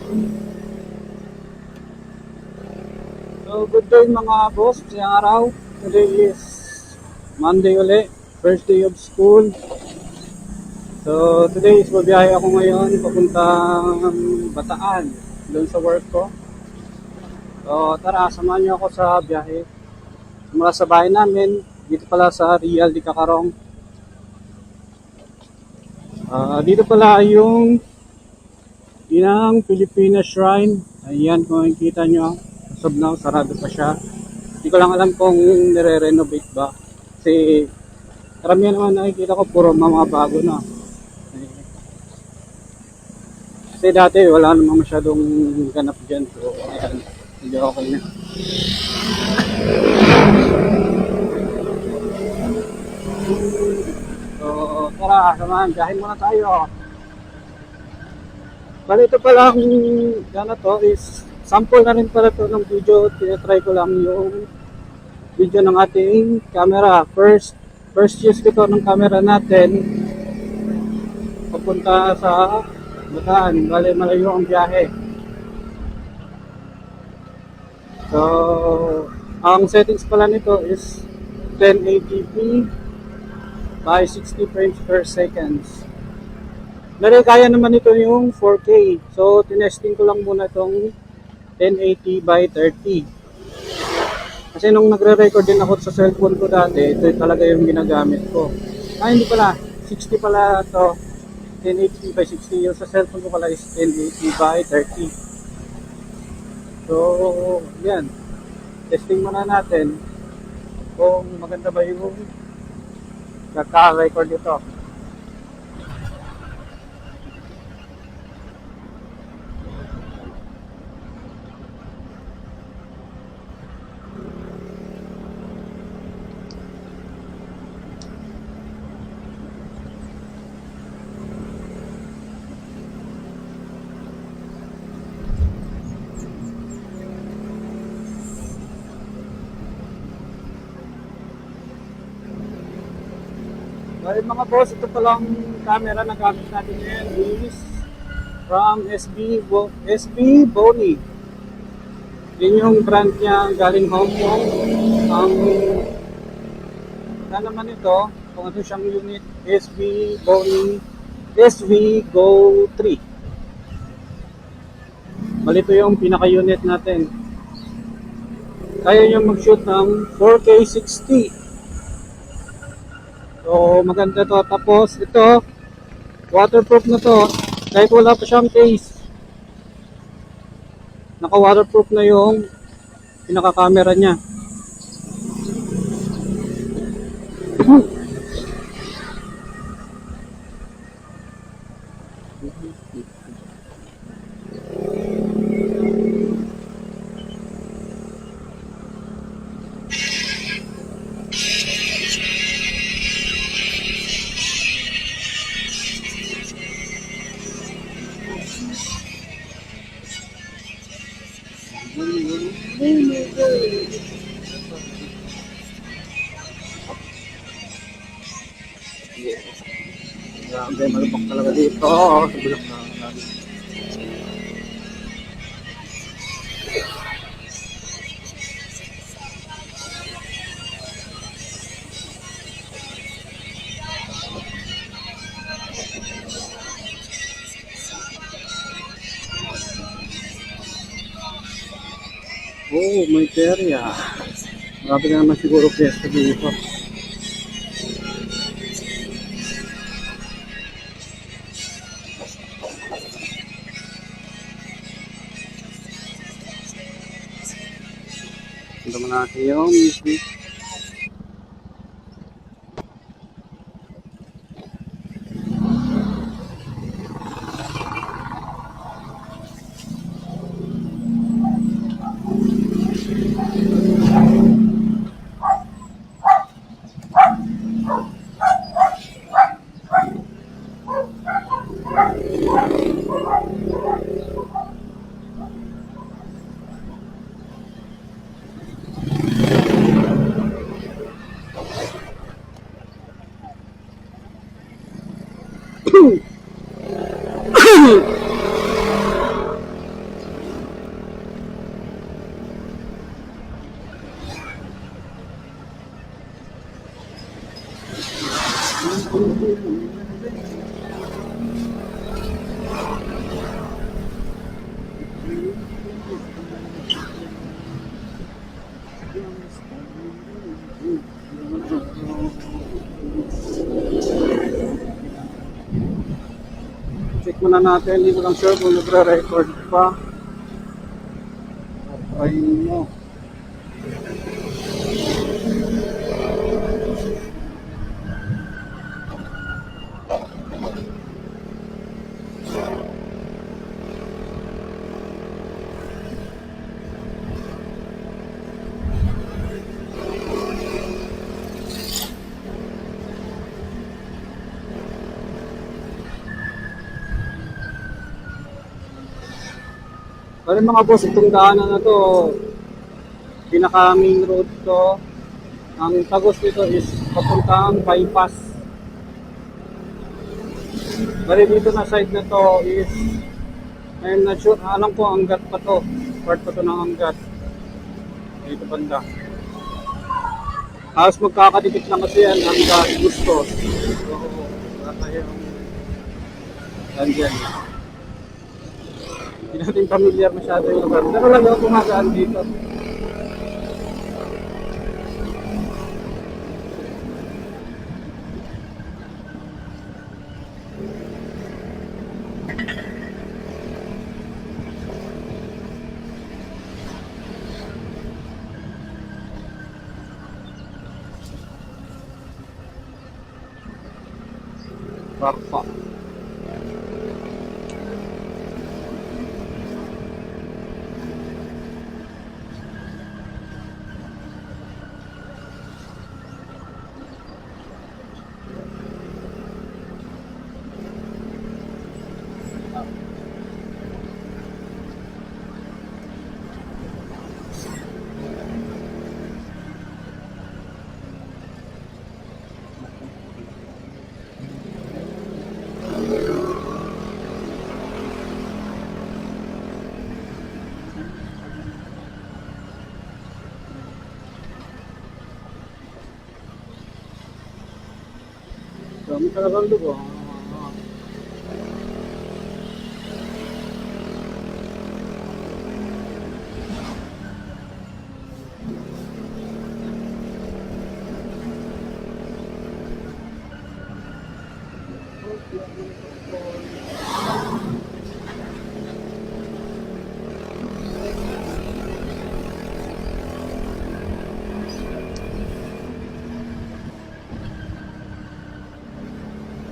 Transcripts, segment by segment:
So, good day mga boss. Ngayong araw. Today is Monday uli. First day of school. So, today is babiyahe ako ngayon papuntang Bataan. Doon sa work ko. So, tara, samahan niyo ako sa biyahe. Mula sa bahay namin, dito pala sa Real de Cacarong. Dito pala yung Inang Pilipina Shrine. Ayan, kung makikita nyo. As of now, sarado pa siya. Hindi ko lang alam kung nire-renovate ba. Kasi karamihan naman nakikita ko puro mga bago na. Kasi dati wala namang masyadong ganap dyan. So, ayan, hindi okay na. So, tara, samahan. Gahin muna tayo. Bali ito palang gana to is sample na rin pala to ng video. Tinatry ko lang yung video ng ating camera. First use ko to ng camera natin papunta sa Bataan. Bali malayo ang biyahe. So, ang settings pala nito is 1080p by 60 frames per seconds. Pero kaya naman ito yung 4K. So, tinesting ko lang muna itong 1080 by 30. Kasi nung nagre-record din ako sa cellphone ko dati, ito talaga yung ginagamit ko. Hindi pala. 60 pala ito. 1080 by 60. Yung sa cellphone ko pala is 1080 by 30. So, yan. Testing muna natin kung maganda ba yung nagka-record ito. Well, mga boss, ito palang camera na gamit natin ngayon is from SB Bony. Yun yung brand niya galing Hong Kong. Na naman ito, kung ano siyang unit, SB Bony SV Go 3. Bali ito yung pinaka-unit natin. Kaya nyo mag-shoot ng 4K 60. So, maganda to. Tapos, ito, waterproof na to. Kahit wala pa siyang case. Naka-waterproof na yung pinaka-camera niya. Grabe, malubak talaga dito. Sa bulak na natin. Oh, may perya. Grabe na naman siguro piyesta dito. Ito naman natin yung music. Check muna natin, hindi ko lang sure kung nagre-record pa. Try mo. Pero mga boss, itong daanan na to, pinaka main road to. Ang tagos nito is papuntang bypass. Bali dito na side na to is, I'm not sure, alam ko Angat pa to. Part pa to ng Angat. Dito banda. Halos magkakadikit lang kasi yan, Angat, Bustos. So, wala tayong andyan. Hindi natin familiar masyado yung lugar. Pero lang ako kumagaan dito. Parpa. Dami talagang lugar.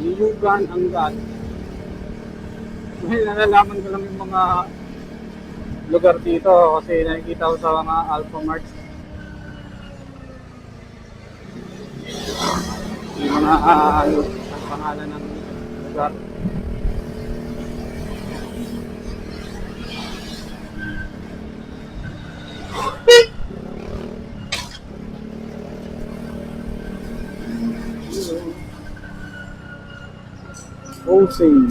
Liyugan, Angat. May nalalaman ko lang yung mga lugar dito kasi nakikita ko sa mga Alpha Mart. Yung mga ang pangalan ng lugar. Hosing.